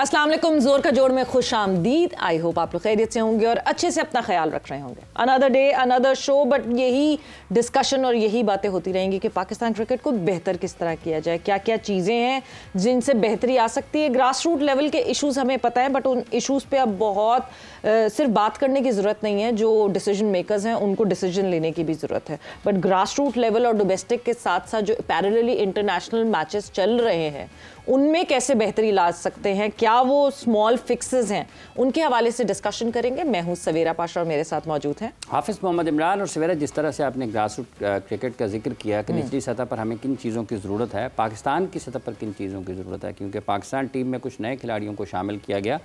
अस्सलाम वालेकुम, जोर का जोड़ में खुश आमदीद। आई होप आप लोग खैरियत से होंगे और अच्छे से अपना ख्याल रख रहे होंगे। Another day another show, but यही डिस्कशन और यही बातें होती रहेंगी कि पाकिस्तान क्रिकेट को बेहतर किस तरह किया जाए, क्या क्या चीज़ें हैं जिनसे बेहतरी आ सकती है। ग्रास रूट लेवल के इशूज़ हमें पता है, बट उन इशूज़ पे अब बहुत सिर्फ बात करने की ज़रूरत नहीं है। जो डिसीजन मेकर्स हैं उनको डिसीजन लेने की भी ज़रूरत है, बट ग्रास रूट लेवल और डोमेस्टिक के साथ साथ जो पैरेलली इंटरनेशनल मैचेस चल रहे हैं उनमें कैसे बेहतरी ला सकते हैं, क्या वो स्मॉल फिक्सेस हैं, उनके हवाले से डिस्कशन करेंगे। मैं हूं सवेरा पाशा और मेरे साथ मौजूद हैं हाफिज़ मोहम्मद इमरान। और सवेरा, जिस तरह से आपने ग्रास रूट क्रिकेट का जिक्र किया कि निचली सतह पर हमें किन चीज़ों की ज़रूरत है, पाकिस्तान की सतह पर किन चीज़ों की ज़रूरत है, क्योंकि पाकिस्तान टीम में कुछ नए खिलाड़ियों को शामिल किया गया,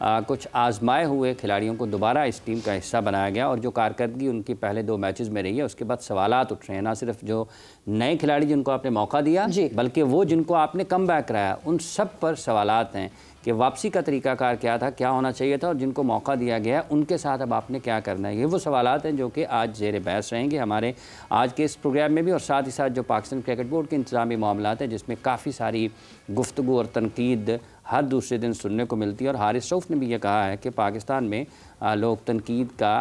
कुछ आजमाए हुए खिलाड़ियों को दोबारा इस टीम का हिस्सा बनाया गया और जो कारकर्दगी उनकी पहले 2 मैचेस में रही है उसके बाद सवालात उठ रहे हैं। ना सिर्फ जो नए खिलाड़ी जिनको आपने मौका दिया, बल्कि वो जिनको आपने कम बैक कराया, उन सब पर सवालात हैं कि वापसी का तरीकाकार क्या था, क्या होना चाहिए था, और जिनको मौका दिया गया है उनके साथ अब आपने क्या करना है। ये वो सवालात हैं जो कि आज ज़ेर बहस रहेंगे हमारे आज के इस प्रोग्राम में भी, और साथ ही साथ जो पाकिस्तान क्रिकेट बोर्ड के इंतज़ामी मामलात हैं जिसमें काफ़ी सारी गुफ्तगू और तनकीद हर दूसरे दिन सुनने को मिलती है। और हारिस रऊफ़ ने भी ये कहा है कि पाकिस्तान में लोग तनकीद का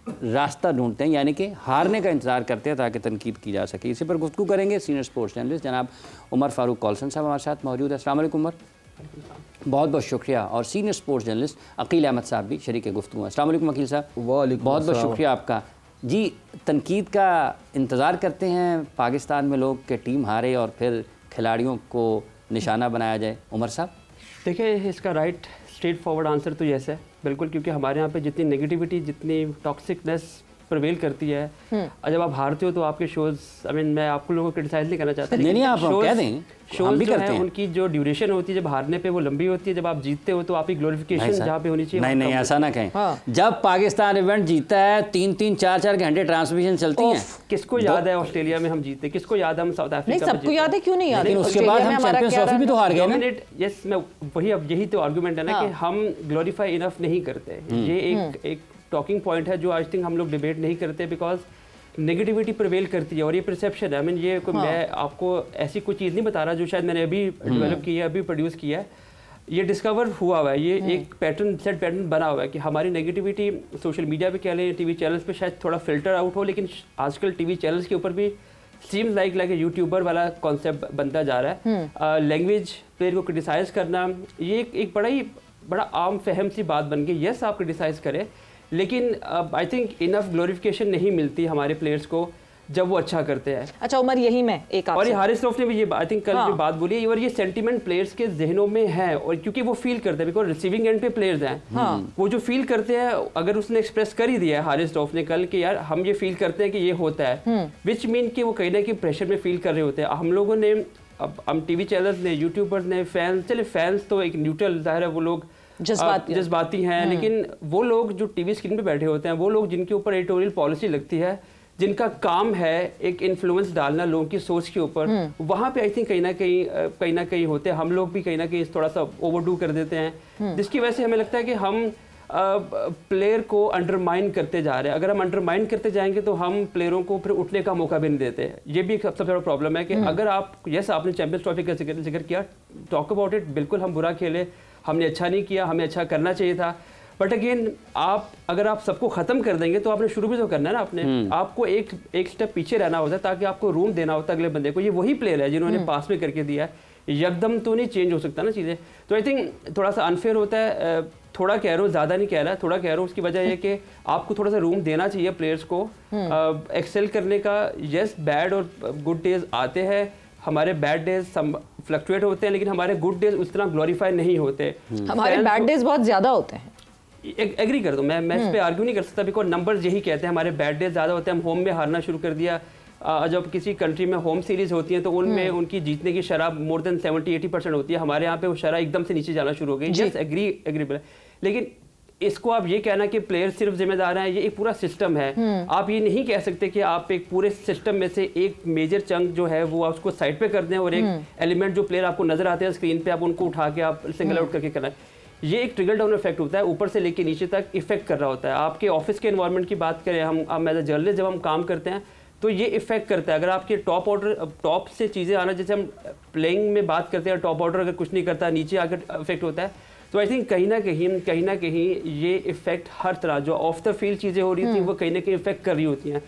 रास्ता ढूंढते हैं, यानी कि हारने का इंतज़ार करते हैं ताकि तनकीद की जा सके। इसी पर गुफ्तगू करेंगे सीनियर स्पोर्ट्स जर्नलिस्ट जनाब उमर फारूक कॉल्सन साहब हमारे साथ मौजूद है। अस्सलाम वालेकुम उमर, बहुत बहुत शुक्रिया। और senior sports journalist Aqeel Ahmed साहब भी शरीक गुफ्तगू हैं। अस्सलाम वालेकुम अकील साहब। बहुत बहुत शुक्रिया आपका। जी, तनकीद का इंतज़ार करते हैं पाकिस्तान में लोग कि टीम हारे और फिर खिलाड़ियों को निशाना बनाया जाए। उमर साहब, देखिए, इसका राइट स्ट्रेट फॉरवर्ड आंसर तो यस है, बिल्कुल, क्योंकि हमारे यहाँ पे जितनी नेगेटिविटी, जितनी टॉक्सिकनेस प्रिवेल करती है, और जब आप हारते हो तो आपके शोज, मैं आपको लोगों को क्रिटिसाइज नहीं करना चाहता, नहीं आप कह दें, शोज जो है उनकी जो ड्यूरेशन होती है जब हारने पे वो लंबी होती है, जब आप जीतते हो तो आपकी ग्लोरिफिकेशन जहाँ पे होनी चाहिए। नहीं ऐसा ना कहें। जब पाकिस्तान इवेंट जीता है 3-3, 4-4 घंटे ट्रांसमिशन चलती है। किसको याद है ऑस्ट्रेलिया में हम जीते, किसको याद है हम साउथ अफ्रीका में? सबको याद है, क्यों नहीं याद? लेकिन उसके बाद हम चैंपियंस ट्रॉफी भी तो हार गए ना। यस, मैं वही, अब यही तो आर्गुमेंट है ना कि हम ग्लोरीफाई इनफ नहीं करते। ये एक टॉकिंग पॉइंट है जो आज तक हम लोग डिबेट नहीं करते, बिकॉज नेगेटिविटी प्रिवेल करती है और ये परसेप्शन है। ये मैं आपको ऐसी कोई चीज़ नहीं बता रहा जो शायद मैंने अभी डेवलप की है, अभी प्रोड्यूस किया है। ये डिस्कवर हुआ हुआ है, ये एक पैटर्न, सेट पैटर्न बना हुआ है कि हमारी नेगेटिविटी सोशल मीडिया पे कह लें, टीवी चैनल्स पे शायद थोड़ा फिल्टर आउट हो, लेकिन आजकल टीवी चैनल्स के ऊपर भी सीम्स लाइक यूट्यूबर वाला कॉन्सेप्ट बनता जा रहा है। लैंग्वेज, प्लेयर को क्रिटिसाइज करना, ये एक बड़ा आम फहम सी बात बन गई। यस, आप क्रिटिसाइज करें, लेकिन आई थिंक इनफ ग्लोरिफिकेशन नहीं मिलती हमारे प्लेयर्स को जब वो अच्छा करते हैं। अच्छा उमर, यही मैं एक और ये हारिस रऊफ़ ने भी ये आई थिंक कल जो बात बोली, और ये सेंटीमेंट प्लेयर्स के जहनों में है, और क्योंकि वो फील करते हैं, बिकॉज रिसीविंग एंड पे प्लेयर्स हैं, वो जो फील करते हैं, अगर उसने एक्सप्रेस कर ही दिया है हारिस रऊफ़ ने कल कि यार हम ये फील करते हैं कि ये होता है, विच मीन कि वो कहीं ना कहीं प्रेशर में फील कर रहे होते हैं। हम लोगों ने, अब हम टीवी चैनल्स ने, यूट्यूबर्स ने, फैंस, चले फैंस तो एक न्यूट्रल ज़ाहिर है, वो लोग जज्बाती हैं, लेकिन वो लोग जो टीवी स्क्रीन पे बैठे होते हैं, वो लोग जिनके ऊपर एडिटोरियल पॉलिसी लगती है, जिनका काम है एक इन्फ्लुएंस डालना लोगों की सोच के ऊपर, वहाँ पे आई थिंक कहीं ना कहीं होते हैं। हम लोग भी कहीं ना कहीं थोड़ा सा ओवरडू कर देते हैं, जिसकी वजह से हमें लगता है कि हम प्लेयर को अंडरमाइन करते जा रहे हैं। अगर हम अंडरमाइन करते जाएंगे तो हम प्लेयरों को फिर उठने का मौका भी नहीं देते। ये भी सबसे बड़ा प्रॉब्लम है कि अगर आप, यस आपने चैंपियंस ट्रॉफी का जिक्र किया, टॉक अबाउट इट, बिल्कुल हम बुरा खेले, हमने अच्छा नहीं किया, हमें अच्छा करना चाहिए था, बट अगेन अगर आप सबको ख़त्म कर देंगे तो आपने शुरू भी तो करना है ना। आपको एक स्टेप पीछे रहना होता है ताकि आपको रूम देना होता है अगले बंदे को। ये वही प्लेयर है जिन्होंने पास में करके दिया है, एकदम तो नहीं चेंज हो सकता ना चीज़ें। तो आई थिंक थोड़ा सा अनफेयर होता है, थोड़ा कह रहा हूँ, ज़्यादा नहीं कह रहा, थोड़ा कह रहा हूँ। उसकी वजह यह कि आपको थोड़ा सा रूम देना चाहिए प्लेयर्स को एक्सेल करने का। यस, बैड और गुड डेज आते हैं, हमारे बैड डेज फ्लक्चुएट होते हैं, लेकिन हमारे गुड डेज उस तरह ग्लोरीफाई नहीं होते। हमारे बैड डेज बहुत ज़्यादा होते हैं। एग्री कर दो, मैं इस पे आर्ग्यू नहीं कर सकता, बिकॉज नंबर्स यही कहते हैं, हमारे बैड डेज ज़्यादा होते हैं। हम होम में हारना शुरू कर दिया। जब किसी कंट्री में होम सीरीज होती है तो उनमें उनकी जीतने की शरह मोर देन 70-80% होती है। हमारे यहाँ पे वो शरह एकदम से नीचे जाना शुरू हो गई। यस, एग्रीबल, लेकिन इसको आप ये कहना कि प्लेयर सिर्फ जिम्मेदार हैं, ये एक पूरा सिस्टम है। आप ये नहीं कह सकते कि आप एक पूरे सिस्टम में से एक मेजर चंक जो है वो आप उसको साइड पे कर दें और एक एलिमेंट जो प्लेयर आपको नजर आते हैं स्क्रीन पे, आप उनको उठा के आप सिंगल आउट करके करना है। ये एक ट्रिगल डाउन इफेक्ट होता है, ऊपर से लेके नीचे तक इफेक्ट कर रहा होता है। आपके ऑफिस के एनवायरनमेंट की बात करें, हम एज अ जर्नलिस्ट जब हम काम करते हैं तो ये इफेक्ट करता है। अगर आपके टॉप से चीज़ें आना, जैसे हम प्लेइंग में बात करते हैं, टॉप ऑर्डर अगर कुछ नहीं करता, नीचे आकर इफेक्ट होता है, तो आई थिंक कहीं ना कहीं ये इफेक्ट हर तरह जो ऑफ द फील्ड चीज़ें हो रही थी वो कहीं ना कहीं इफेक्ट कर रही होती हैं,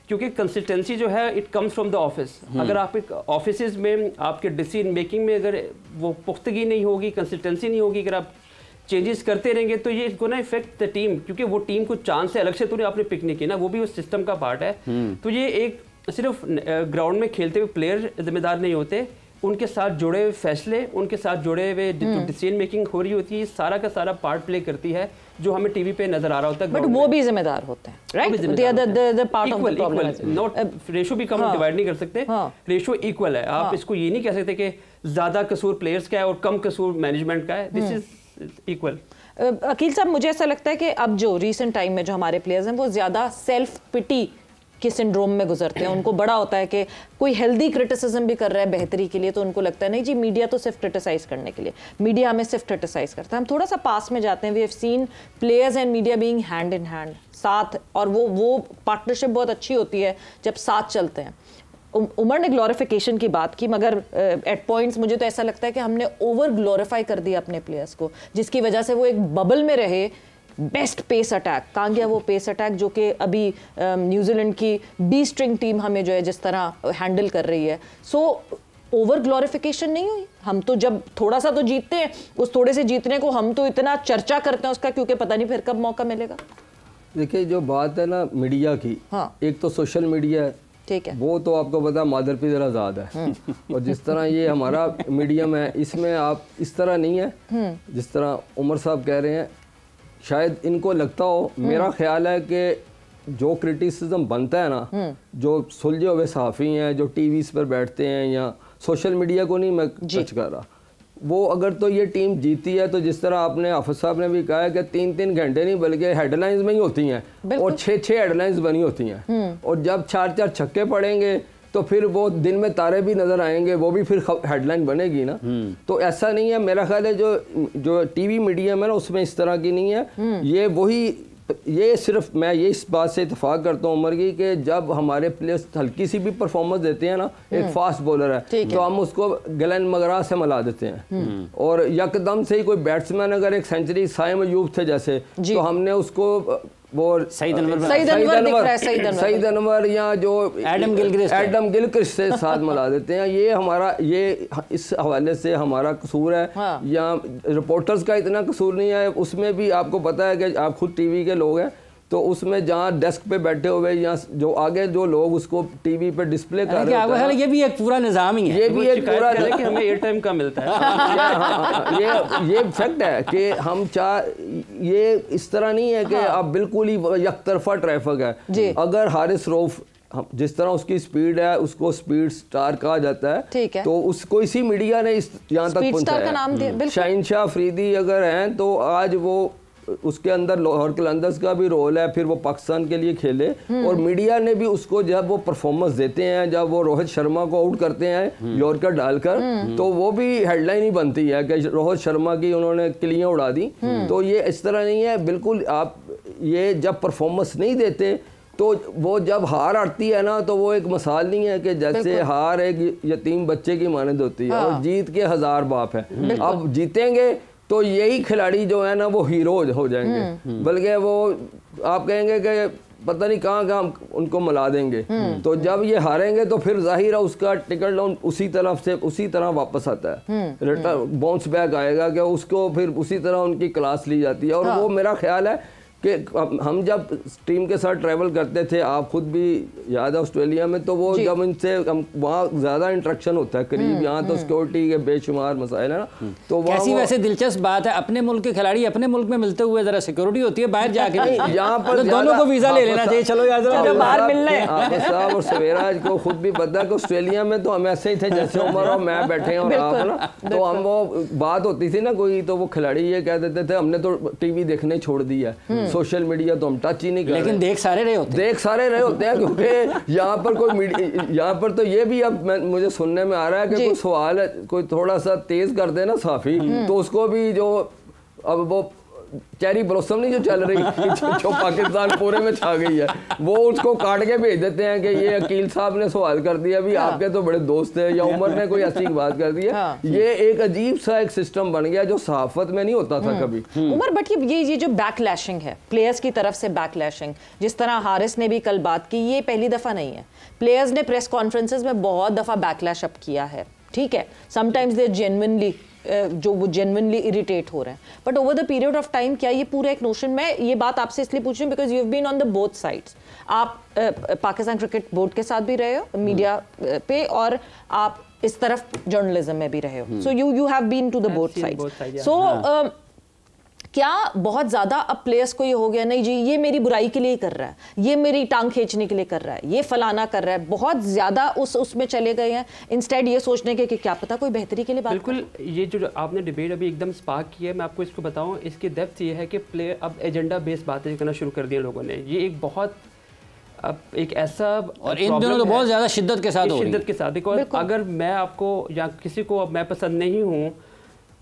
क्योंकि कंसिस्टेंसी जो है it comes from the office. अगर आप एक ऑफिस में आपके डिसीजन मेकिंग में अगर वो पुख्तगी नहीं होगी, कंसिस्टेंसी नहीं होगी, अगर आप चेंजेस करते रहेंगे तो ये इसको ना इफेक्ट द टीम, क्योंकि वो टीम को चांस से अलग से तो आपने पिक नहीं किया ना, वो भी उस सिस्टम का पार्ट है। तो ये एक सिर्फ ग्राउंड में खेलते हुए प्लेयर जिम्मेदार नहीं होते, उनके साथ जुड़े हुए फैसले, उनके साथ जुड़े हुए डिसीजन मेकिंग हो रही होती है, सारा का सारा पार्ट प्ले करती है जो हमें टीवी पे नजर आ रहा होता है। बट वो भी जिम्मेदार होते हैं, right? The part of the problem, not ratio भी कम डिवाइड नहीं कर सकते, रेशो इक्वल है। आप इसको ये नहीं कह सकते कि ज्यादा कसूर प्लेयर्स का है और कम कसूर मैनेजमेंट का है, दिस इज इक्वल। अकील साहब, मुझे ऐसा लगता है कि अब जो रिसेंट टाइम में जो हमारे प्लेयर्स हैं वो ज्यादा सेल्फ पिटी के सिंड्रोम में गुजरते हैं। उनको बड़ा होता है कि कोई हेल्दी क्रिटिसिज्म भी कर रहा है बेहतरी के लिए, तो उनको लगता है नहीं जी मीडिया तो सिर्फ क्रिटिसाइज करने के लिए, मीडिया हमें सिर्फ क्रिटिसाइज करता है। हम थोड़ा सा पास में जाते हैं, we have seen players and media being hand in hand, साथ, और वो पार्टनरशिप बहुत अच्छी होती है जब साथ चलते हैं। उमर ने ग्लोरिफिकेशन की बात की, मगर एट पॉइंट्स मुझे तो ऐसा लगता है कि हमने ओवर ग्लोरीफाई कर दिया अपने प्लेयर्स को, जिसकी वजह से वो एक बबल में रहे। बेस्ट पेस अटैक कहाँ गया वो पेस अटैक जो कि अभी न्यूजीलैंड की बी स्ट्रिंग टीम हमें जो है जिस तरह हैंडल कर रही है। सो ओवर ग्लोरिफिकेशन नहीं हुई? हम तो जब थोड़ा सा तो जीतते हैं, उस थोड़े से जीतने को हम तो इतना चर्चा करते हैं उसका, क्योंकि पता नहीं फिर कब मौका मिलेगा। देखिए जो बात है ना मीडिया की, हाँ, एक तो सोशल मीडिया है, ठीक है, वो तो आपको पता है मादर पे जरा आज़ाद है, और जिस तरह ये हमारा मीडियम है इसमें आप इस तरह नहीं है जिस तरह उमर साहब कह रहे हैं। शायद इनको लगता हो, मेरा ख्याल है कि जो क्रिटिसिज्म बनता है ना, जो सुलझे हुए सहाफ़ी हैं जो टीवीज़ पर बैठते हैं, या सोशल मीडिया को नहीं मैं टच कर रहा, वो अगर तो ये टीम जीती है तो जिस तरह आपने हाफिज साहब ने भी कहा है कि 3-3 घंटे नहीं बल्कि हेडलाइंस में ही होती हैं, और 6-6 हेडलाइंस बनी होती हैं, और जब 4-4 छक्के पड़ेंगे तो फिर वो दिन में तारे भी नज़र आएंगे, वो भी फिर हेडलाइन बनेगी ना। तो ऐसा नहीं है, मेरा ख्याल है जो टीवी मीडियम है ना उसमें इस तरह की नहीं है। ये सिर्फ मैं ये इस बात से इत्तेफाक करता हूँ उमर की कि जब हमारे प्लेयर्स हल्की सी भी परफॉर्मेंस देते हैं ना, एक फास्ट बॉलर है तो हम उसको गलन मगरा से मिला देते हैं, और यकदम से ही कोई बैट्समैन अगर एक सेंचुरी साइम अयूब थे जैसे, तो हमने उसको वो सईद अनवर या जो एडम गिलक्रिस्ट से साथ मिला देते हैं। ये हमारा ये इस हवाले से हमारा कसूर है, हाँ। या रिपोर्टर्स का इतना कसूर नहीं है। उसमें भी आपको पता है कि आप खुद टीवी के लोग हैं, तो उसमें जहाँ डेस्क पे बैठे हुए या जो आगे जो लोग उसको टीवी पे डिस्प्ले कर रहे हैं, ये भी एक पूरा निज़ाम ही है, ये भी एक पूरा कि हमें एयर टाइम का मिलता है। ये फैक्ट है कि हम ये इस तरह नहीं है कि आप बिल्कुल ही यकतरफा ट्रैफिक है। अगर हारिस रऊफ जिस तरह उसकी स्पीड है उसको स्पीड स्टार कहा जाता है, तो उसको इसी मीडिया ने यहाँ तक पहुंचाया। शहनशाह अफरीदी अगर हैं तो आज वो उसके अंदर लाहौर कलंदर्स का भी रोल है, फिर वो पाकिस्तान के लिए खेले, और मीडिया ने भी उसको जब वो परफॉर्मेंस देते हैं, जब वो रोहित शर्मा को आउट करते हैं यॉर्कर डालकर, तो वो भी हेडलाइन ही बनती है कि रोहित शर्मा की उन्होंने किलियां उड़ा दी। तो ये इस तरह नहीं है बिल्कुल। आप ये जब परफॉर्मेंस नहीं देते तो वो जब हार आती है ना, तो वो एक मिसाल नहीं है कि जैसे हार एक यतीम बच्चे की मानद होती है और जीत के 1000 बाप है। अब जीतेंगे तो यही खिलाड़ी जो है ना वो हीरोज हो जाएंगे, बल्कि वो आप कहेंगे कि पता नहीं कहाँ उनको मिला देंगे। तो जब ये हारेंगे तो फिर जाहिर है उसका टिकट डाउन उसी तरफ से उसी तरह वापस आता है, रिटर्न बाउंस बैक आएगा कि उसको फिर उसी तरह उनकी क्लास ली जाती है। और वो मेरा ख्याल है कि हम जब टीम के साथ ट्रैवल करते थे, आप खुद भी याद है ऑस्ट्रेलिया में, तो वो जब इनसे वहाँ ज़्यादा इंटरेक्शन होता है करीब, यहाँ तो सिक्योरिटी के बेशुमार मसाइल है ना। तो कैसी वैसे दिलचस्प बात है, अपने मुल्क के खिलाड़ी अपने मुल्क में मिलते हुए ज़रा सिक्योरिटी होती है, बाहर जाके यहाँ पर दोनों को वीज़ा ले लेना चाहिए। चलो यार बाहर मिलने साहब और सवेराज को खुद भी पता है कि ऑस्ट्रेलिया में तो हम ऐसे ही थे जैसे उमर और मैं बैठे हैं और आप ना, तो हम वो बात होती थी ना कोई, तो वो खिलाड़ी ये कह देते थे हमने तो टीवी देखने छोड़ दिया, सोशल मीडिया तो हम टच ही नहीं कर रहे। लेकिन देख सारे रहे होते हैं क्योंकि यहाँ पर कोई यहाँ पर तो ये भी अब मुझे सुनने में आ रहा है कि कोई सवाल है, कोई थोड़ा सा तेज कर दे ना साफी, तो उसको भी जो अब वो चेरी ब्लॉसम नहीं जो चल रही जो पाकिस्तान पूरे में छा गई है, वो उसको काट के भेज देते हैं कि ये अकील साहब ने सवाल कर दिया, भी आपके तो बड़े दोस्त हैं, या उमर ने कोई ऐसी बात कर दी है। ये एक अजीब सा एक सिस्टम बन गया जो सहाफत में नहीं होता था कभी। उमर, बट ये जो बैकलैशिंग है प्लेयर्स की तरफ से, बैकलैशिंग जिस तरह हारिस ने भी कल बात की, ये पहली दफा नहीं है। प्लेयर्स ने प्रेस कॉन्फ्रेंसेस में बहुत दफा बैकलैश अप किया है, ठीक है, समटाइम्स दे जेन्युइनली जो वो जेन्युइनली इरिटेट हो रहे हैं, but over the period of time क्या ये पूरा एक नोशन, मैं ये बात आपसे इसलिए पूछ रही हूँ because you have been on the both sides. आप पाकिस्तान क्रिकेट बोर्ड के साथ भी रहे हो मीडिया पे, और आप इस तरफ जर्नलिज्म में भी रहे हो, so you have been to the both sides. So क्या बहुत ज़्यादा अब प्लेयर्स को ये हो गया, नहीं जी ये मेरी बुराई के लिए ही कर रहा है, ये मेरी टांग खींचने के लिए कर रहा है, ये फलाना कर रहा है, बहुत ज़्यादा उसमें चले गए हैं इंस्टेड ये सोचने के कि क्या पता कोई बेहतरी के लिए बात। बिल्कुल, ये जो आपने डिबेट अभी एकदम स्पार्क की है, मैं आपको इसको बताऊं, इसकी डेप्थ ये है कि प्लेयर अब एजेंडा बेस्ड बातें करना शुरू कर दिया लोगों ने। ये एक बहुत अब एक ऐसा, और इन दिनों तो बहुत ज़्यादा शिद्दत के साथ, शिद्दत के साथ, बिकॉज अगर मैं आपको या किसी को अब मैं पसंद नहीं हूँ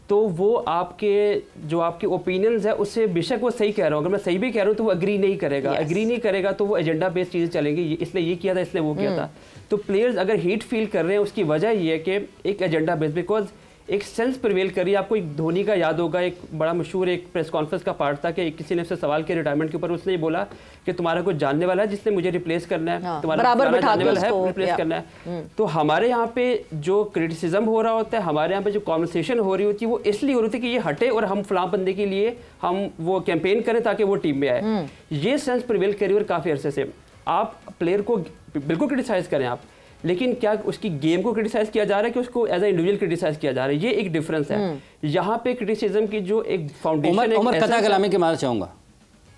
तो वो आपके जो आपके ओपिनियंस है उससे बेशक वो सही कह रहा हूँ, अगर मैं सही भी कह रहा हूँ तो वो एग्री नहीं करेगा, एग्री नहीं करेगा तो वो एजेंडा बेस्ड चीज़ें चलेंगी, इसने ये किया था, इसने वो किया था। तो प्लेयर्स अगर हीट फील कर रहे हैं उसकी वजह ये है कि एक एजेंडा बेस्ड, बिकॉज एक सेंस प्रिवेल करी। आपको एक धोनी का याद होगा, एक बड़ा मशहूर एक प्रेस कॉन्फ्रेंस का पार्ट था कि किसी ने उससे सवाल किया रिटायरमेंट के ऊपर, उसने ये बोला कि तुम्हारा कोई जानने वाला है जिसने मुझे रिप्लेस करना है, तुम्हारा जानने वाला है रिप्लेस करना है। तो हमारे यहाँ पे जो क्रिटिसिज्म हो रहा होता है, हमारे यहाँ पे जो कॉन्वर्सेशन हो रही होती है, वो इसलिए हो रही थी कि ये हटे और हम फलां बंदे के लिए हम वो कैंपेन करें ताकि वो टीम में आए। ये सेंस प्रिवेल करी और काफ़ी अरसे से। आप प्लेयर को बिल्कुल क्रिटिसाइज करें आप, लेकिन क्या उसकी गेम को क्रिटिसाइज किया जा रहा है कि उसको एज ए इंडिविजुअल क्रिटिसाइज किया जा रहा है? ये एक डिफरेंस है। यहाँ पे क्रिटिसिज्म की जो एक फाउंडेशन है। उमर कथा कलामी के मार चाहूँगा,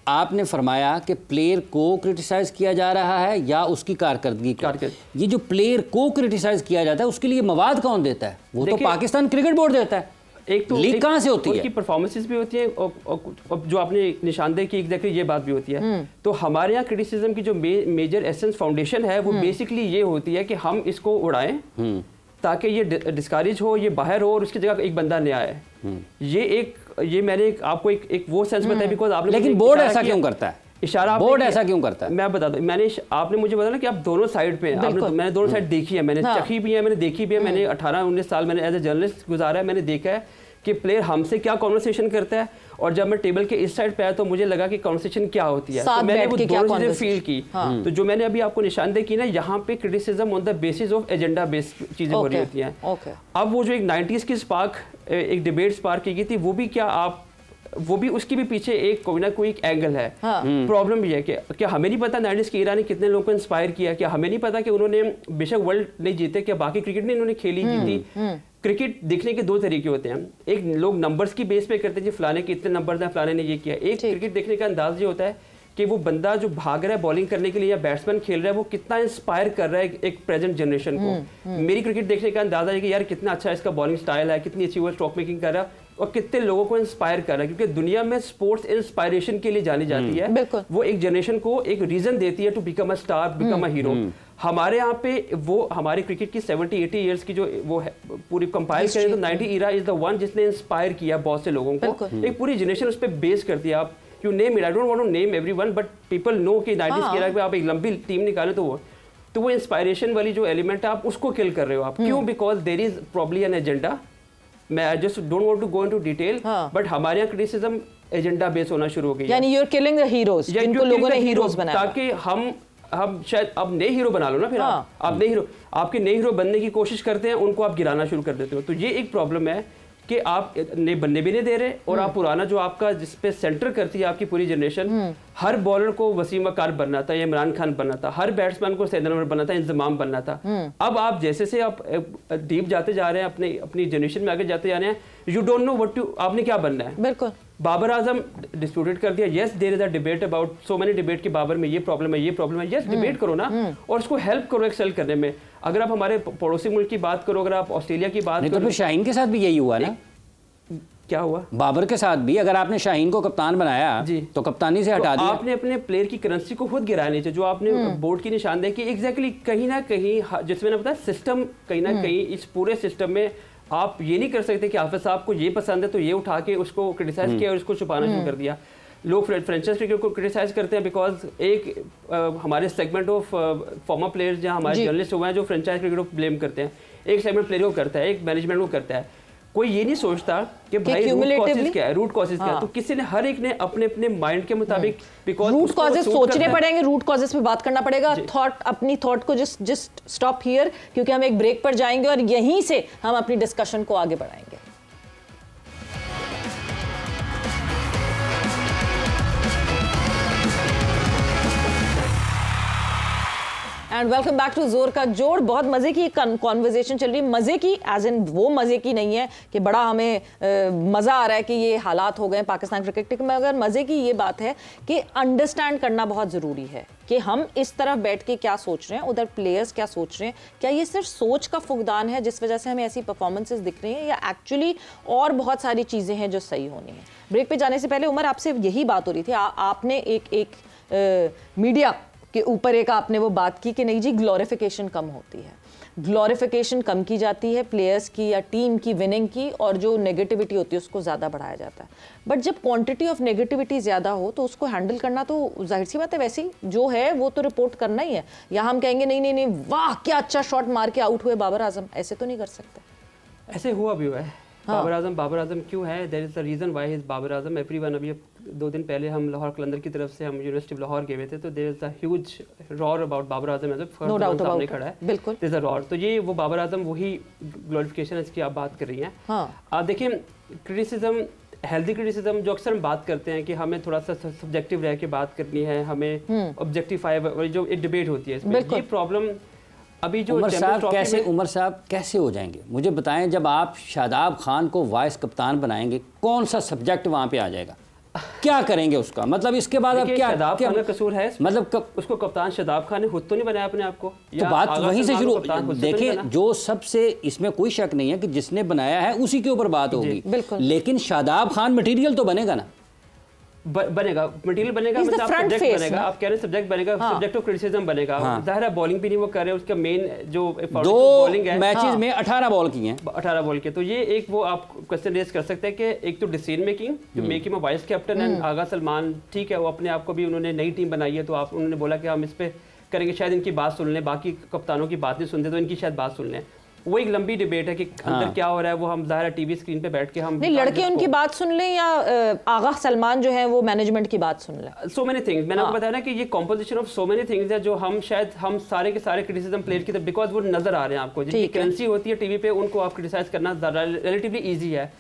आपने फरमाया कि प्लेयर को क्रिटिसाइज किया जा रहा है या उसकी कारकर्दगी को। ये जो प्लेयर को क्रिटिसाइज किया जाता है उसके लिए मवाद कौन देता है? वो तो पाकिस्तान क्रिकेट बोर्ड देता है। एक तो लीग कहाँ से होती है? उनकी परफॉर्मेंसेस भी होती है और जो आपने निशानदेही की एग्जैक्टली ये बात भी होती है। तो हमारे यहाँ क्रिटिसिज्म की जो मेजर एसेंस फाउंडेशन है वो बेसिकली ये होती है कि हम इसको उड़ाएं ताकि ये डिस्करेज हो, ये बाहर हो और उसकी जगह एक बंदा नया आए। ये मैंने आपको एक वो सेंस बताया बिकॉज आपने, लेकिन बोर्ड ऐसा क्यों करता है? इशारा बोर्ड ऐसा क्यों करता है? मैं बता दूं, आपने मुझे बताया ना कि आप दोनों साइड पे हैं। मैंने दोनों साइड देखी है, मैंने चखी भी है, मैंने देखी भी है। मैंने 18-19 साल मैंने एज ए जर्नलिस्ट गुजारा है। मैंने देखा है कि प्लेयर हमसे क्या कॉन्वर्सेशन करता है, और जब मैं टेबल के इस साइड पे आया तो मुझे लगा कि कॉन्वर्सेशन क्या होती है। तो मैंने वो दोनों चीजें फील की। तो जो मैंने अभी आपको निशानदेही की ना, यहाँ पे criticism on the basis of agenda based चीजें हो रही होती हैं। अब वो जो एक 90s की स्पार्क, एक डिबेट स्पार्क की गई थी, वो भी क्या आप वो भी उसकी भी पीछे एक कोई ना कोई एक एंगल है। प्रॉब्लम भी है कि क्या हमें नहीं पता 90s की ईरा ने कितने लोगों को इंस्पायर किया? क्या हमें नहीं पता कि उन्होंने बेशक वर्ल्ड नहीं जीते, क्या बाकी क्रिकेट नहीं उन्होंने खेली जीती? क्रिकेट देखने के दो तरीके होते हैं। एक लोग नंबर्स की बेस पे करते हैं, फलाने के इतने नंबर हैं, फलाने ने ये किया। एक क्रिकेट देखने का अंदाज ये होता है कि वो बंदा जो भाग रहा है बॉलिंग करने के लिए या बैट्समैन खेल रहा है, वो कितना इंस्पायर कर रहा है एक प्रेजेंट जनरेशन को। मेरी क्रिकेट देखने का अंदाजा है कि यार कितना अच्छा इसका बॉलिंग स्टाइल है, कितनी अच्छी वो स्ट्रोक मेकिंग कर रहा है और कितने लोगों को इंस्पायर कर रहा है। क्योंकि दुनिया में स्पोर्ट्स इंस्पायरेशन के लिए जानी जाती है। वो एक जनरेशन को एक रीजन देती है to become a star, become a hero. हमारे यहाँ पे वो हमारे क्रिकेट की 70-80 ईयर्स की जो वो है पूरी कंपाइल करें तो 90 ईरा इज द वन जिसने इंस्पायर किया बहुत से लोगों को। एक पूरी जनरेशन उस पर बेस करती है। आप you name it, I don't want to name everyone, but people know कि 90s की ईरा पे आप एक लंबी टीम निकालें तो वो इंस्पायरेशन वाली जो एलिमेंट है आप उसको किल कर रहे हो आप। क्यों? Because there is probably an agenda. मैं I just don't want to go into detail, but हमारे यहाँ क्रिटिसिज्म एजेंडा बेस होना शुरू हो गई है। यानी you are killing the heroes, जिनको लोगों ने हीरोज बनाया, ताकि हम शायद अब नए हीरो बना लो ना। फिर आप नए हीरो, आपके नए हीरो बनने की कोशिश करते हैं, उनको आप गिराना शुरू कर देते हो। तो ये एक प्रॉब्लम है कि आप नए बनने भी नहीं दे रहे और आप पुराना जो आपका जिसपे सेंटर करती है आपकी पूरी जनरेशन, हर बॉलर को वसीम वकार बनना था, इमरान खान बनना था, हर बैट्समैन को सैयद अनवर बनना था, इंतजाम बनना था। अब आप जैसे से आप डीप जाते जा रहे हैं, अपनी जनरेशन में आगे जाते जा रहे हैं, you don't know what to, आपने क्या बनना है। बिल्कुल बाबर आजम डिस्प्यूटेड कर दिया। Yes there is a debate about so many debate कि बाबर में ये प्रॉब्लम है, ये प्रॉब्लम है। यस डिबेट करो ना और उसको हेल्प करो एक्सेल करने में। अगर आप हमारे पड़ोसी मुल्क की बात करो, अगर आप ऑस्ट्रेलिया की बात करो, तो फिर शाहीन के साथ भी यही हुआ ना। क्या हुआ? बाबर के साथ भी अगर आपने शाहीन को कप्तान बनाया जी, तो कप्तानी से हटा दिया। आपने अपने प्लेयर की करेंसी को खुद गिराया नीचे। जो आपने बोर्ड की निशानदेही की, एग्जैक्टली कहीं ना कहीं जिसमें ना पता सिस्टम कहीं ना कहीं इस पूरे सिस्टम में आप ये नहीं कर सकते कि हाफिज साहब को ये पसंद है तो ये उठा के उसको क्रिटिसाइज किया और उसको छुपाना शुरू कर दिया। लोग फ्रेंचाइज क्रिकेट को क्रिटिसाइज करते हैं बिकॉज एक हमारे सेगमेंट ऑफ फॉर्मर प्लेयर्स जहाँ हमारे जर्नलिस्ट हुए हैं जो फ्रेंचाइज क्रिकेट को ब्लेम करते हैं, एक सेगमेंट प्लेयर को करता है, एक मैनेजमेंट को करता है। कोई ये नहीं सोचता कि भाई रूट कॉजेज क्या है, रूट कॉजेज क्या है। तो किसी ने हर एक ने अपने अपने माइंड के मुताबिक बिकॉज रूट कॉजेज सोचने पड़ेंगे, रूट कॉजेज पे बात करना पड़ेगा। थॉट, अपनी थॉट को जस्ट स्टॉप हियर, क्योंकि हम एक ब्रेक पर जाएंगे और यहीं से हम अपनी डिस्कशन को आगे बढ़ाएंगे। एंड वेलकम बैक टू जोर का जोड़। बहुत मजे की कॉन्वर्जेशन चल रही है, मजे की एज इन वो मजे की नहीं है कि बड़ा हमें मजा आ रहा है कि ये हालात हो गए पाकिस्तान क्रिकेट में, मगर मजे की ये बात है कि अंडरस्टैंड करना बहुत जरूरी है कि हम इस तरफ बैठ के क्या सोच रहे हैं, उधर प्लेयर्स क्या सोच रहे हैं। क्या ये सिर्फ सोच का फुकदान है जिस वजह से हमें ऐसी परफॉर्मेंसेस दिख रही हैं, या एक्चुअली और बहुत सारी चीजें हैं जो सही होनी है। ब्रेक पे जाने से पहले उमर आपसे यही बात हो रही थी, आपने एक मीडिया के ऊपर एक आपने वो बात की कि नहीं जी ग्लोरिफिकेशन कम होती है, ग्लोरिफिकेशन कम की जाती है प्लेयर्स की या टीम की विनिंग की, और जो नेगेटिविटी होती है उसको ज़्यादा बढ़ाया जाता है। बट जब क्वांटिटी ऑफ नेगेटिविटी ज़्यादा हो तो उसको हैंडल करना तो जाहिर सी बात है, वैसे जो है वो तो रिपोर्ट करना ही है। या हम कहेंगे नहीं नहीं नहीं वाह क्या अच्छा शॉट मार के आउट हुए बाबर आजम, ऐसे तो नहीं कर सकते। ऐसे हुआ भी हुआ है। बाबर आजम क्यों है, there is a reason why is Babar Azam. Everyone, अभी 2 दिन पहले हम लाहौर कलंदर की तरफ से हम यूनिवर्सिटी ऑफ लाहौर गए हुए थे, तो there is a huge roar about Babar Azam as no doubt सामने खड़ा है, बिल्कुल देयर इज अ रॉर। तो ये वो बाबर आजम वही ग्लोरिफिकेशन इसकी आप बात कर रही हैं। आप देखिए क्रिटिसिज्म, हेल्दी क्रिटिसिज्म जो अक्सर हम बात करते हैं कि हमें थोड़ा सा सब्जेक्टिव रह के बात करनी है, हमें ऑब्जेक्टिफाई जो एक डिबेट होती है इसमें, ये प्रॉब्लम अभी जो उमर साहब कैसे हो जाएंगे मुझे बताएं। जब आप शादाब खान को वाइस कप्तान बनाएंगे, कौन सा सब्जेक्ट वहां पे आ जाएगा, क्या करेंगे उसका मतलब? इसके बाद अब क्या शादाब खान का कसूर है मतलब उसको कप्तान शादाब खान ने खुद तो नहीं बनाया अपने आप को, तो बात वहीं से शुरू। देखें, जो सबसे इसमें कोई शक नहीं है कि जिसने बनाया है उसी के ऊपर बात होगी, लेकिन शादाब खान मटेरियल तो बनेगा ना, बनेगा मटेरियल बनेगा, मतलब सब्जेक्ट बनेगा। आप कह रहे हैं सब्जेक्ट बनेगा, सब्जेक्ट ऑफ क्रिटिसिज्म बनेगा। जाहिर है बॉलिंग भी नहीं वो कर रहे, उसका मेन जो 2 मैचेस में 18 बॉल की हैं, 18 बॉल के। तो ये एक वो आप क्वेश्चन रेज कर सकते हैं कि एक तो डिसीजन मेकिंग, जो मेकिंग में वाइस कैप्टन है आगा सलमान, ठीक है वो अपने आप को भी उन्होंने नई टीम बनाई है, तो आप उन्होंने बोला कि हम इस पे करेंगे, शायद इनकी बात सुन लें, बाकी कप्तानों की बात नहीं सुनते तो इनकी शायद बात सुन लें। वो एक लंबी डिबेट है कि अंदर क्या हो रहा है, वो हम ज़ाहिर टीवी स्क्रीन पे बैठ के हम नहीं, लड़के उनकी बात सुन लें या आगा सलमान जो है वो मैनेजमेंट की बात सुन लें। सो मेनी थिंग्स, मैंने आपको बताया ना कि ये composition of so many things है जो हम शायद हम सारे के सारे क्रिटिसिज्म प्लेयर की तरफ, बिकॉज वो नजर आ रहे हैं आपको, जिनकी करेंसी होती है टीवी पे उनको आप क्रिटिसाइज करना रिलेटिवली ईजी है।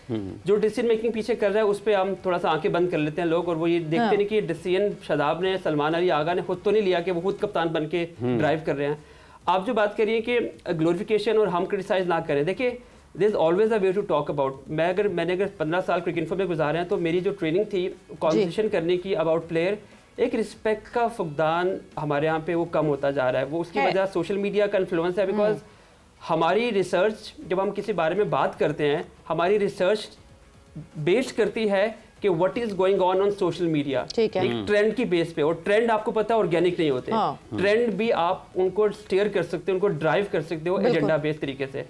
जो डिसीजन मेकिंग पीछे कर रहा है उस पर हम थोड़ा सा आंखें बंद कर लेते हैं लोग, और वो ये देखते नहीं कि डिसीजन शादाब ने, सलमान अली आगा ने खुद तो नहीं लिया कि वो खुद कप्तान बन के ड्राइव कर रहे हैं। आप जो बात करिए कि ग्लोरिफिकेशन और हम क्रिटिसाइज ना करें, देखिए there is always a way to talk about. मैंने अगर 15 साल क्रिकेट इन्फो में गुजारे हैं, तो मेरी जो ट्रेनिंग थी कॉन्वर्सेशन करने की अबाउट प्लेयर, एक रिस्पेक्ट का फुकदान हमारे यहाँ पे वो कम होता जा रहा है। वो उसकी वजह सोशल मीडिया का इन्फ्लुएंस है, बिकॉज हमारी रिसर्च जब हम किसी बारे में बात करते हैं, हमारी रिसर्च बेस्ड करती है कि what is going on social media, एक ट्रेंड की बेस पे। और ट्रेंड आपको पता है ऑर्गेनिक नहीं होते, ट्रेंड भी आप उनको स्टीयर कर सकते हो, उनको ड्राइव कर सकते हो एजेंडा बेस्ड तरीके से।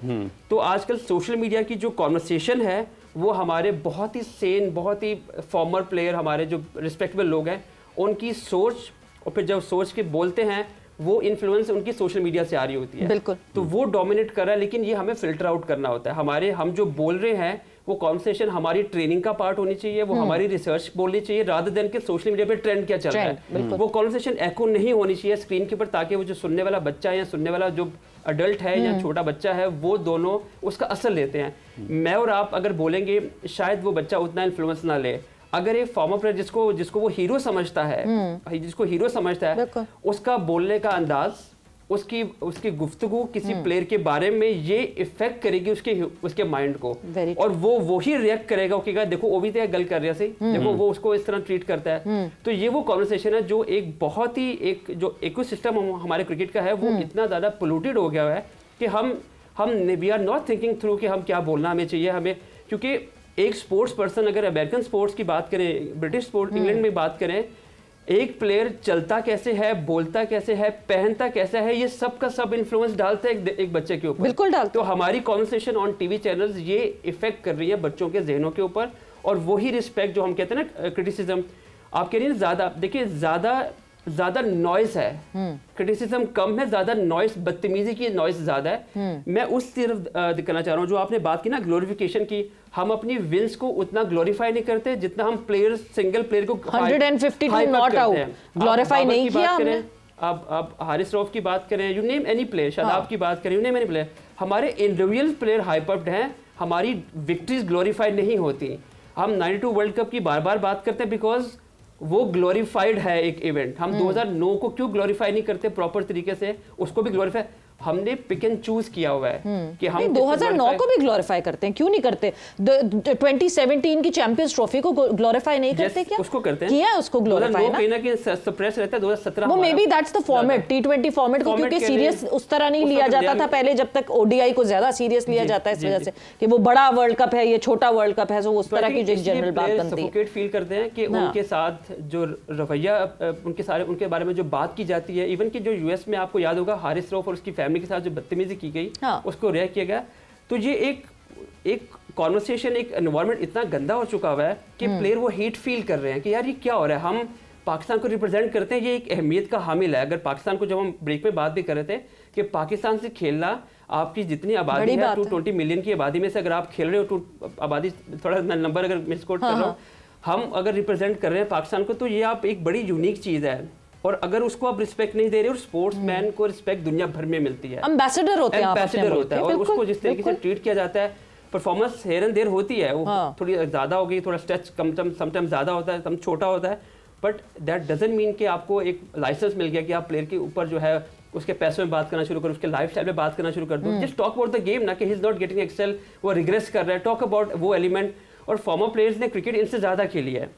तो आजकल सोशल मीडिया की जो कॉन्वर्सेशन है वो हमारे बहुत ही सेन, बहुत ही फॉर्मर प्लेयर, हमारे जो रिस्पेक्टेबल लोग हैं, उनकी सोच, और फिर जब सोच के बोलते हैं वो इन्फ्लुएंस उनकी सोशल मीडिया से आ रही होती है, बिल्कुल। तो वो डोमिनेट कर रहा है, लेकिन ये हमें फिल्टर आउट करना होता है। हम जो बोल रहे हैं वो कॉन्वर्सेशन हमारी ट्रेनिंग का पार्ट होनी चाहिए, वो हमारी रिसर्च बोलनी चाहिए, रादर देन के सोशल मीडिया पे ट्रेंड क्या चल रहा है। वो कॉन्वर्सेशन एको नहीं होनी चाहिए स्क्रीन के ऊपर, ताकि वो जो सुनने वाला बच्चा है या सुनने वाला जो अडल्ट है या छोटा बच्चा है, वो दोनों उसका असर लेते हैं। मैं और आप अगर बोलेंगे शायद वो बच्चा उतना इन्फ्लुएंस ना ले। अगर एक फॉर्मर प्लेयर जिसको वो हीरो समझता है, जिसको हीरो समझता है, उसका बोलने का अंदाज, उसकी गुफ्तगू किसी प्लेयर के बारे में ये इफेक्ट करेगी उसके माइंड को, और वो वही रिएक्ट करेगा कि देखो वो भी तो गल कर रहा है, देखो वो उसको इस तरह ट्रीट करता है। तो ये वो कॉन्वर्सेशन है जो एक बहुत ही एक जो इकोसिस्टम हमारे क्रिकेट का है वो इतना ज़्यादा पोल्यूटेड हो गया है कि हम we are not thinking through कि हम क्या बोलना हमें चाहिए। हमें क्योंकि एक स्पोर्ट्स पर्सन, अगर अमेरिकन स्पोर्ट्स की बात करें, ब्रिटिश स्पोर्ट, इंग्लैंड में बात करें, एक प्लेयर चलता कैसे है, बोलता कैसे है, पहनता कैसा है, ये सब का सब इन्फ्लुएंस डालता है एक बच्चे के ऊपर। बिल्कुल डालता। तो हमारी कॉन्वर्सेशन ऑन टीवी चैनल्स ये इफेक्ट कर रही है बच्चों के जहनों के ऊपर, और वही रिस्पेक्ट जो हम कहते हैं ना, क्रिटिसिज्म आप कह रही हैं ज्यादा, देखिए ज्यादा नॉइस है, क्रिटिसिज्म कम है, ज्यादा नॉइस, बदतमीजी की नॉइस ज्यादा है। मैं उस तरफ दिखाना चाह रहा हूँ जो आपने बात की ना ग्लोरिफिकेशन की। हम अपनी विंस को उतना ग्लोरीफाई नहीं करते जितना हम प्लेयर्स, सिंगल प्लेयर को 152 नॉट आउट ग्लोरीफाई नहीं किया हमने। आप हारिस रऊफ की बात करें, you name any player, Shadab की बात करें, यू नेम एनी प्लेयर, हमारे इंडिविजुअल प्लेयर हाइपअप्ड हैं, हमारी विक्ट्रीज ग्लोरीफाई नहीं होती। हम 92 वर्ल्ड कप की बार बार बात करते हैं बिकॉज वो ग्लोरीफाइड है एक इवेंट। हम 2009 को क्यों ग्लोरीफाई नहीं करते प्रॉपर तरीके से, उसको भी ग्लोरीफाई हमने पिक एंड चूज किया हुआ है कि हम 2009 को भी ग्लोरीफाई करते हैं, क्यों नहीं करते? 2017 की चैंपियंस ट्रॉफी को ग्लोरीफाई नहीं करते क्या? उसको करते हैं, किया है उसको ग्लोरीफाई ना, कहीं ना कहीं सप्रेस रहता है। 2017 वो may be that's the format, T20 format को क्योंकि सीरियस उस तरह नहीं लिया जाता था पहले, जब तक ODI को ज्यादा सीरियस लिया जाता है इस वजह से कि वो बड़ा वर्ल्ड कप है, ये छोटा वर्ल्ड कप है, उस तरह की जो जनरल बात बनती है। सफोकेट फील करते हैं कि उनके साथ जो रवैया, उनके बारे में जो बात की जाती है, इवन कि जो US में आपको याद होगा हारिस रऊफ और उसकी फैमिली के साथ जो बदतमीजी की गई, उसको रिएक्ट किया गया। तो ये एक कॉन्वर्सेशन, एक एनवायरनमेंट इतना गंदा हो चुका हुआ है कि प्लेयर वो हीट फील कर रहे हैं कि यार ये क्या हो रहा है, हम पाकिस्तान को रिप्रेजेंट करते हैं, ये एक अहमियत का हामिल है। अगर पाकिस्तान को, जब हम ब्रेक में बात भी कर रहे थे कि पाकिस्तान से खेलना, आपकी जितनी आबादी है 220 मिलियन की आबादी में से अगर आप खेल रहे हो, आबादी थोड़ा नंबर अगर मिसकोट कर रहा हूँ, हम अगर रिप्रेजेंट कर रहे हैं पाकिस्तान को, तो ये आप एक बड़ी यूनिक चीज़ है। और अगर उसको आप रिस्पेक्ट नहीं दे रहे, और स्पोर्ट्समैन को रिस्पेक्ट दुनिया भर में मिलती है, एम्बेसडर होते हैं, एम्बेसडर होता है, और उसको जिस तरीके से ट्रीट किया जाता है, परफॉर्मेंस हेयर एंड देयर होती है, वो थोड़ी ज़्यादा हो गई, थोड़ा स्ट्रेच समटाइम ज़्यादा होता है, समटाइम छोटा होता है, बट दैट डजंट मीन कि आपको एक लाइसेंस मिल गया कि आप प्लेयर के ऊपर जो है उसके पैसों में बात करना शुरू करो, उसके लाइफ स्टाइल में बात करना शुरू कर दो। Just talk about the game, no कि he is not getting excel, वो रिग्रेस कर रहा है, टॉक अबाउट वो एलिमेंट। और फॉर्मर प्लेयर्स ने क्रिकेट इनसे ज़्यादा खेली है,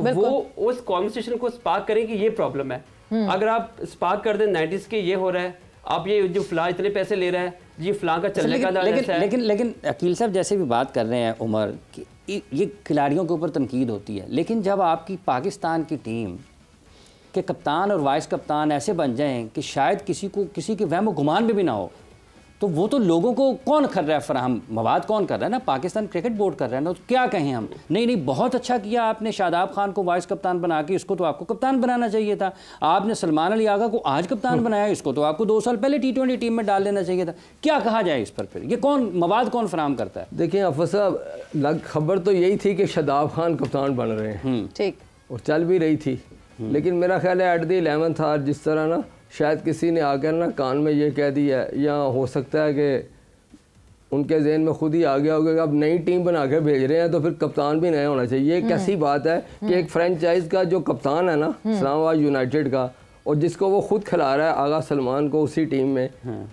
वो उस कॉन्वर्सेशन को स्पार्क करें कि ये प्रॉब्लम है। अगर आप स्पार्क कर दें 90s के ये हो रहा है, आप ये जो फलां इतने पैसे ले रहा है, ये फलां का चलने का है। लेकिन अकील साहब जैसे भी बात कर रहे हैं उमर कि ये खिलाड़ियों के ऊपर तनकीद होती है, लेकिन जब आपकी पाकिस्तान की टीम के कप्तान और वाइस कप्तान ऐसे बन जाएं कि शायद किसी के वहम गुमान में भी ना हो, तो वो तो लोगों को कौन कर रहा है फराहम, मवाद कौन कर रहा है ना, पाकिस्तान क्रिकेट बोर्ड कर रहा है ना। तो क्या कहें हम, नहीं बहुत अच्छा किया आपने शादाब खान को वाइस कप्तान बना के, इसको तो आपको कप्तान बनाना चाहिए था। आपने सलमान अली आगा को आज कप्तान बनाया, इसको तो आपको 2 साल पहले T20 टीम में डाल देना चाहिए था। क्या कहा जाए इस पर, फिर ये कौन मवाद कौन फराहम करता है? देखिए अफर साहब, खबर तो यही थी कि शादाब खान कप्तान बन रहे हैं, ठीक, और चल भी रही थी, लेकिन मेरा ख्याल है एट द 11th आवर जिस तरह ना शायद किसी ने आकर ना कान में ये कह दिया, या हो सकता है कि उनके जहन में खुद ही आ गया होगा कि अब नई टीम बना के भेज रहे हैं तो फिर कप्तान भी नया होना चाहिए। ये कैसी बात है कि एक फ्रेंचाइज का जो कप्तान है ना इस्लामाबाद यूनाइटेड का, और जिसको वो खुद खिला रहा है आगा सलमान को उसी टीम में,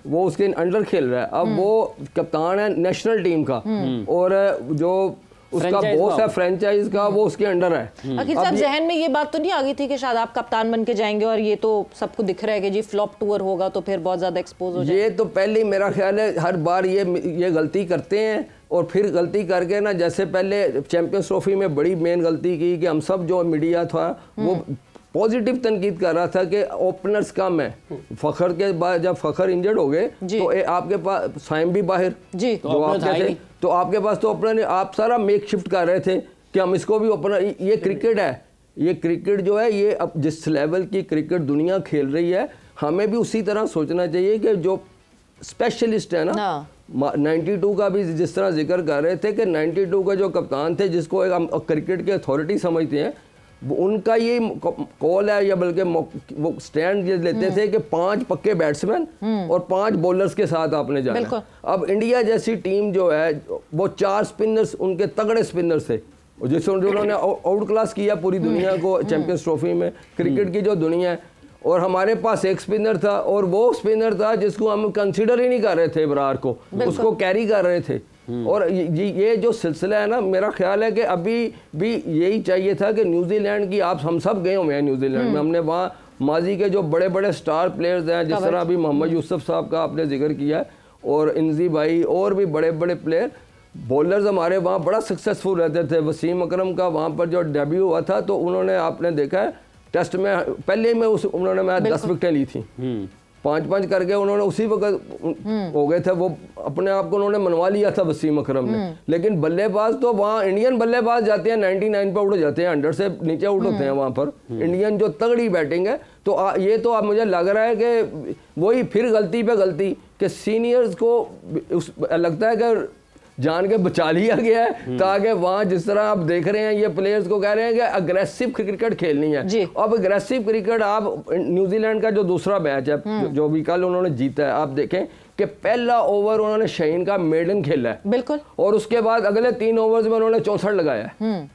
वो उसके अंडर खेल रहा है, अब वो कप्तान है नेशनल टीम का, और जो उसका बॉस है फ्रेंचाइज का, वो उसके अंडर है। अकील साहब जहन में ये बात तो नहीं आ गई थी कि शायद आप कप्तान बन के जाएंगे और ये तो सबको दिख रहा है कि जी फ्लॉप टूर होगा तो फिर बहुत ज़्यादा एक्सपोज हो जाएगा? ये तो पहले मेरा ख्याल है हर बार ये गलती करते हैं, और फिर गलती करके ना, जैसे पहले चैंपियंस ट्रॉफी में बड़ी मेन गलती की कि हम सब जो मीडिया था वो पॉजिटिव तनकीद कर रहा था कि ओपनर्स कम है। फ़खर के बाद जब फ़खर इंजर्ड हो गए तो आपके पास साइम भी बाहर जी, जो आपके थे, तो आपके पास तो ओपनर, आप सारा मेक शिफ्ट कर रहे थे कि हम इसको भी ओपनर। ये क्रिकेट है, ये क्रिकेट जो है, ये अब जिस लेवल की क्रिकेट दुनिया खेल रही है, हमें भी उसी तरह सोचना चाहिए कि जो स्पेशलिस्ट है ना, 92 का भी जिस तरह जिक्र कर रहे थे कि 92 का जो कप्तान थे, जिसको एक हम क्रिकेट के अथॉरिटी समझते हैं, उनका ये कॉल है, या बल्कि वो स्टैंड लेते थे कि 5 पक्के बैट्समैन और 5 बॉलर्स के साथ आपने जाना। अब इंडिया जैसी टीम जो है, वो 4 स्पिनर्स, उनके तगड़े स्पिनर्स थे, जिससे उन्होंने आउट क्लास किया पूरी दुनिया को चैंपियंस ट्रॉफी में, क्रिकेट की जो दुनिया है। और हमारे पास एक स्पिनर था, और वो स्पिनर था जिसको हम कंसीडर ही नहीं कर रहे थे, इब्रार को, उसको कैरी कर रहे थे। और ये जो सिलसिला है ना, मेरा ख्याल है कि अभी भी यही चाहिए था कि न्यूजीलैंड की, आप हम सब गए हुए हैं न्यूजीलैंड में, हमने वहाँ माजी के जो बड़े बड़े स्टार प्लेयर्स हैं, जिस तरह अभी मोहम्मद यूसुफ साहब का आपने जिक्र किया, और इंजी भाई, और भी बड़े बड़े प्लेयर बॉलर्स हमारे वहाँ बड़ा सक्सेसफुल रहते थे। वसीम अकरम का वहाँ पर जो डेब्यू हुआ था, तो उन्होंने, आपने देखा है, टेस्ट में पहले ही में उन्होंने मैच 10 विकेटें ली थी, 5-5 करके उन्होंने उसी वक्त हो गए थे, वो अपने आप को उन्होंने मनवा लिया था वसीम अकरम ने। लेकिन बल्लेबाज तो वहाँ इंडियन बल्लेबाज जाते हैं 99 पर उड़ जाते हैं, 100 से नीचे उड़ होते हैं वहाँ पर। इंडियन जो तगड़ी बैटिंग है, तो ये तो अब मुझे लग रहा है कि वही फिर गलती पे गलती कि सीनियर्स को लगता है कि जान के बचा लिया गया है, ताकि वहाँ जिस तरह आप देख रहे हैं ये प्लेयर्स को कह रहे हैं कि अग्रेसिव क्रिकेट खेलनी है। अब अग्रेसिव क्रिकेट आप न्यूजीलैंड का जो दूसरा मैच है जो भी कल उन्होंने जीता है, आप देखें कि पहला ओवर उन्होंने शाहीन का मेडन खेला है, बिल्कुल, और उसके बाद अगले 3 ओवर्स में उन्होंने 64 लगाया है।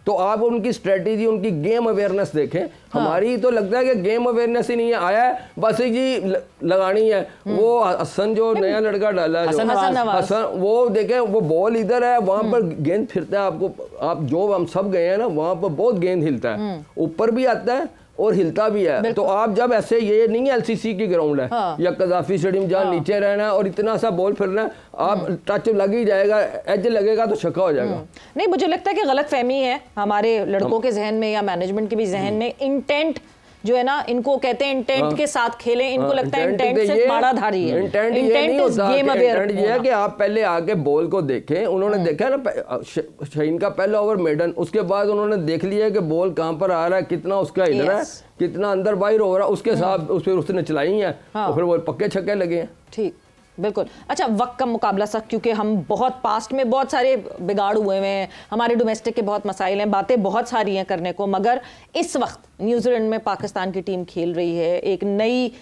तो आप उनकी स्ट्रेटेजी, उनकी गेम अवेयरनेस देखें। हमारी तो लगता है कि गेम अवेयरनेस ही नहीं है, आया है बस जी लगानी है। वो हसन जो नया लड़का डाला है, हसन, वो देखें वो बॉल इधर है, वहां पर गेंद फिरता है। आपको आप जो हम सब गए हैं ना, वहां पर बहुत गेंद हिलता है, ऊपर भी आता है और हिलता भी है। तो आप जब ऐसे, ये नहीं है एलसीसी की ग्राउंड है या कजाफी स्टेडियम जहाँ नीचे रहना है और इतना सा बॉल फिरना है, आप टच लग ही जाएगा, एज लगेगा तो छक्का हो जाएगा। नहीं, मुझे लगता है कि गलत फहमी है हमारे लड़कों के जहन में या मैनेजमेंट के भी जहन में। इंटेंट जो है ना, इनको कहते हैं इंटेंट के साथ खेलें, इनको लगता है इंटेंट सिर्फ बाड़ाधारी है। इंटेंट ये नहीं होता, इंटेंट ये है कि आप पहले आके बॉल को देखें। उन्होंने देखा ना शाहीन का पहला ओवर मेडन, उसके बाद उन्होंने देख लिया कि बॉल कहां पर आ रहा है, कितना उसका हिल रहा है, कितना अंदर बाहर हो रहा है, उसके साथ उसने चलाई है और फिर वो पक्के छक्के लगे हैं। ठीक, बिल्कुल। अच्छा, वक्त का मुकाबला सा, क्योंकि हम बहुत पास्ट में बहुत सारे बिगाड़ हुए हैं, हमारे डोमेस्टिक के बहुत मसाइल हैं, बातें बहुत सारी हैं करने को, मगर इस वक्त न्यूजीलैंड में पाकिस्तान की टीम खेल रही है। एक नई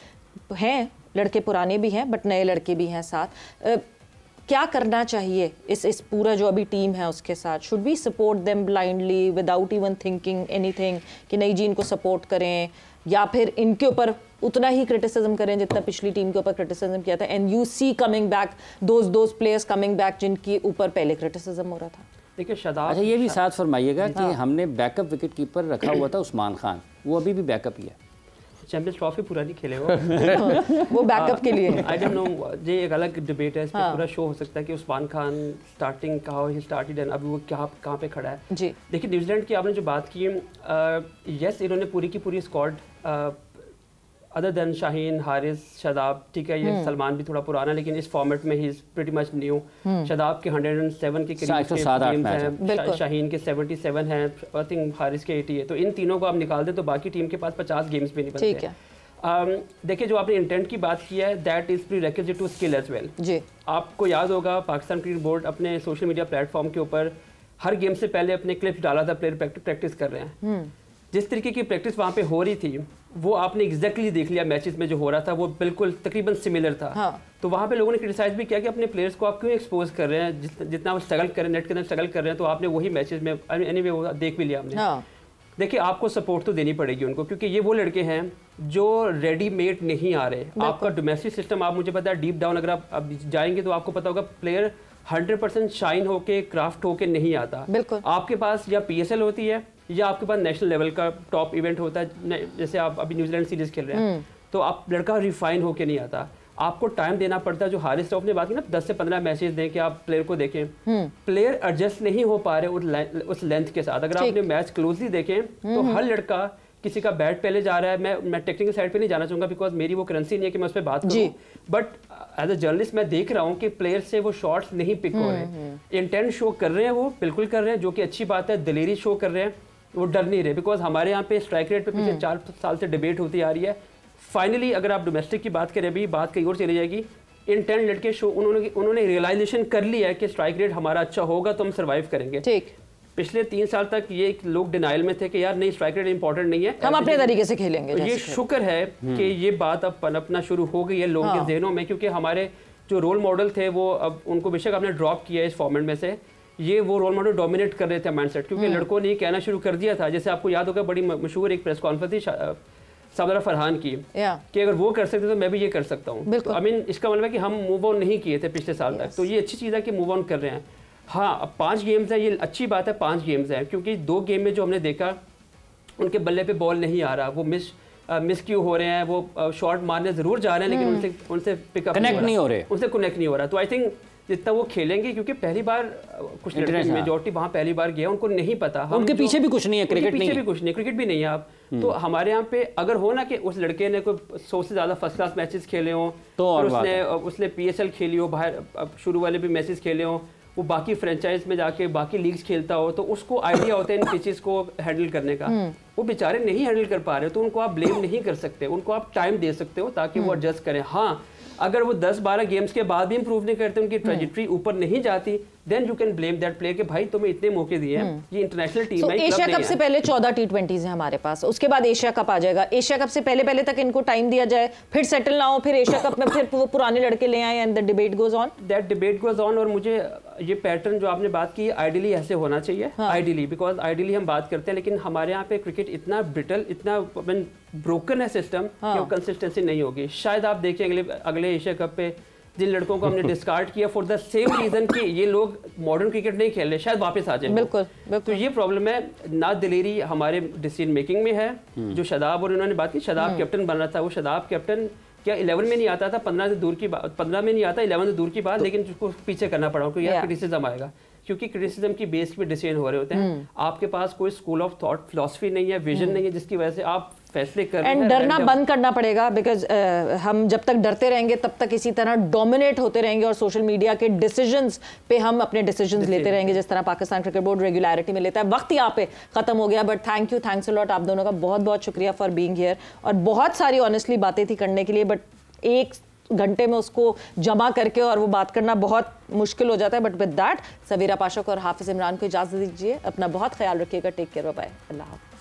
हैं, लड़के पुराने भी हैं बट नए लड़के भी हैं साथ। क्या करना चाहिए इस पूरा जो अभी टीम है उसके साथ? Should we support them blindly without even thinking anything कि नहीं जी इनको सपोर्ट करें, या फिर इनके ऊपर उतना ही क्रिटिसिज्म करें जितना पिछली टीम के ऊपर क्रिटिसिज्म किया था? And you see coming back those players coming back जिनके ऊपर पहले क्रिटिसिज्म हो रहा था। देखिए शादाब, अच्छा ये भी साथ फरमाइएगा कि हमने बैकअप विकेट कीपर रखा हुआ था उस्मान खान, वो अभी भी बैकअप ही है। चैंपियंस ट्रॉफी पूरा नहीं खेले वो बैकअप के लिए। आई डोंट नो, ये एक अलग डिबेट है, इस पे पूरा शो हो सकता है कि Usman Khan starting how he started and अभी वो कहाँ पे खड़ा है जी। देखिए न्यूजीलैंड की आपने जो बात की, यस इन्होंने पूरी की पूरी squad other than Shaheen, Haris, Shadab, ठीक है, ये सलमान भी थोड़ा पुराना लेकिन इस फॉर्मेट में he is pretty much new. Shadab के 107 के करीब गेम्स हैं, शाहीन के 77 हैं, आई थिंक हारिस के 80 है। तो इन तीनों को आप निकाल दें तो बाकी टीम के पास 50 गेम्स भी नहीं बनते। देखिए जो आपने इंटेंट की बात की है, that is prerequisite to skill as well जी। आपको याद होगा पाकिस्तान क्रिकेट बोर्ड अपने सोशल मीडिया प्लेटफॉर्म के ऊपर हर गेम से पहले अपने क्लिप्स डाला था, प्लेयर प्रैक्टिस कर रहे हैं। जिस तरीके की प्रैक्टिस वहाँ पे हो रही थी वो आपने एग्जैक्टली देख लिया, मैचेस में जो हो रहा था वो बिल्कुल तकरीबन सिमिलर था। तो वहाँ पे लोगों ने क्रिटिसाइज भी किया कि अपने प्लेयर्स को आप क्यों एक्सपोज कर रहे हैं, जितना वो स्ट्रगल कर रहे हैं, नेट के अंदर स्ट्रगल कर रहे हैं, तो आपने वही मैचेस में एनीवे वो देख भी लिया हमने। देखिए आपको सपोर्ट तो देनी पड़ेगी उनको, क्योंकि ये वो लड़के हैं जो रेडीमेड नहीं आ रहे। आपका डोमेस्टिक सिस्टम, आप मुझे पता है डीप डाउन अगर आप जाएंगे तो आपको पता होगा प्लेयर 100% शाइन होके क्राफ्ट होके नहीं आता। आपके पास या PSL होती है या आपके पास नेशनल लेवल का टॉप इवेंट होता है, जैसे आप अभी न्यूजीलैंड सीरीज खेल रहे हैं, तो आप लड़का रिफाइन होके नहीं आता, आपको टाइम देना पड़ता है। जो हारिस रऊफ ने बात की ना 10 से 15 मैचेस दें कि आप प्लेयर को देखें, प्लेयर एडजस्ट नहीं हो पा रहे उस लेंथ के साथ। अगर आपने मैच क्लोजली देखें तो हर लड़का, किसी का बैट पहले जा रहा है, मैं टेक्निकल साइड पे नहीं जाना चाहूंगा बिकॉज मेरी वो करेंसी नहीं है कि मैं उस पर बात करूं, बट एज अ जर्नलिस्ट मैं देख रहा हूं कि प्लेयर से वो शॉट्स नहीं पिक हो रहे। इंटेंट शो कर रहे हैं, वो बिल्कुल कर रहे हैं, जो कि अच्छी बात है, दिलेरी शो कर रहे हैं, वो डर नहीं रहे। बिकॉज हमारे यहाँ पे स्ट्राइक रेट पे पिछले 4 साल से डिबेट होती आ रही है। फाइनली अगर आप डोमेस्टिक की बात करें, अभी बात कहीं और चली जाएगी। इंटेंट लड़के शो उन्होंने रियलाइजेशन कर लिया है कि स्ट्राइक रेट हमारा अच्छा होगा तो हम सर्वाइव करेंगे। ठीक, पिछले 3 साल तक ये लोग डिनाइल में थे कि यार नहीं स्ट्राइक रेट इंपॉर्टेंट नहीं है, हम अपने तरीके से खेलेंगे। ये शुक्र है कि ये बात अब पनपना शुरू हो गई है लोगों के जहनों में, क्योंकि हमारे जो रोल मॉडल थे वो अब उनको बेशक आपने ड्रॉप किया इस फॉर्मेट में से, ये वो रोल मॉडल डोमिनेट कर रहे थे माइंडसेट, क्योंकि लड़कों ने कहना शुरू कर दिया था। जैसे आपको याद होगा बड़ी मशहूर एक प्रेस कॉन्फ्रेंस थी साबरा फरहान की कि अगर वो कर सकते तो मैं भी ये कर सकता हूँ। तो आई मीन इसका मतलब है कि हम मूव ऑन नहीं किए थे पिछले साल तक, तो ये अच्छी चीज़ है कि मूव ऑन कर रहे हैं। हाँ, अब 5 गेम्स हैं, ये अच्छी बात है 5 गेम्स हैं, क्योंकि 2 गेम में जो हमने देखा उनके बल्ले पे बॉल नहीं आ रहा, वो मिस क्यों हो रहे हैं, वो शॉट मारने ज़रूर जा रहे हैं लेकिन उनसे पिकअप कनेक्ट नहीं हो रहे, उनसे कनेक्ट नहीं हो रहा। तो आई थिंक जितना वो खेलेंगे, क्योंकि पहली बार कुछ लड़के मेजॉरिटी वहाँ पहली बार गया, उनको नहीं पता, उनके पीछे भी कुछ नहीं है, क्रिकेट नहीं है, कुछ नहीं, क्रिकेट भी नहीं है आप। तो हमारे यहाँ पे अगर हो ना कि उस लड़के ने कोई 100 से ज़्यादा फर्स्ट क्लास मैचेस खेले हों, तो उसने PSL खेली हो, बाहर शुरू वाले भी मैचेस खेले हों, वो बाकी फ्रेंचाइज में जाके बाकी लीग्स खेलता हो, तो उसको आइडिया होता है इन पिचेस को हैंडल करने का। वो बेचारे नहीं हैंडल कर पा रहे, तो उनको आप ब्लेम नहीं कर सकते, उनको आप टाइम दे सकते हो ताकि वो एडजस्ट करें। हाँ, अगर वो 10-12 गेम्स के बाद भी इंप्रूव नहीं करते, उनकी ट्रेजेक्टरी ऊपर नहीं जाती, then you can blame that player कि भाई तुम्हें इतने मौके दिए हैं, ये इंटरनेशनल टीम है, एशिया कप से पहले 14 T20s हैं हमारे पास, उसके बाद एशिया कप आ जाएगा। एशिया कप से पहले तक इनको टाइम दिया जाए, फिर सेटल ना हो, फिर एशिया कप में फिर वो पुराने लड़के ले आए and the debate goes on, that debate goes on. और मुझे ये पैटर्न जो आपने बात की आइडियली ऐसे होना चाहिए, आइडियली, बिकॉज आइडियली हम बात करते हैं, लेकिन हमारे यहाँ पे क्रिकेट इतना ब्रिटल, इतना ब्रोकन है सिस्टम कि वो कंसिस्टेंसी नहीं होगी। शायद आप देखिए अगले एशिया कप पे जिन लड़कों को हमने डिस्कार्ड किया फॉर द सेम रीजन कि ये लोग मॉडर्न क्रिकेट नहीं खेल रहे, शायद वापस आ जाए। बिल्कुल। तो ये प्रॉब्लम है ना, दिलेरी हमारे डिसीजन मेकिंग में है। जो शादाब और उन्होंने बात की, शादाब कैप्टन बन रहा था, वो शादाब कैप्टन क्या 11 में नहीं आता था, 15 से दूर की बात, 15 में नहीं आता, 11 से दूर की बात, लेकिन उसको पीछे करना पड़ा क्योंकि यार क्रिटिसिज्म आएगा, क्योंकि क्रिटिसिज्म की बेस पे डिसीजन हो रहे होते हैं। आपके पास कोई स्कूल ऑफ थॉट फिलॉसफी नहीं है, विजन नहीं है, जिसकी वजह से आप फैसले कर रहे हैं। एंड डरना बंद करना पड़ेगा, बिकॉज हम जब तक डरते रहेंगे तब तक इसी तरह डोमिनेट होते रहेंगे और सोशल मीडिया के डिसीजंस पे हम अपने डिसीजंस लेते रहेंगे, जिस तरह पाकिस्तान क्रिकेट बोर्ड रेगुलरिटी में लेता है। वक्त यहाँ पे खत्म हो गया, बट थैंक्स अ लॉट आप दोनों का, बहुत बहुत शुक्रिया फॉर बीइंग हियर। और बहुत सारी ऑनेस्टली बातें थी करने के लिए, बट 1 घंटे में उसको जमा करके और वो बात करना बहुत मुश्किल हो जाता है। बट विद दैट सवीरा पाशा को और हाफिज इमरान को इजाजत दीजिए, अपना बहुत ख्याल रखिएगा, टेक केयर, बाय, अल्लाह हाफ़िज़।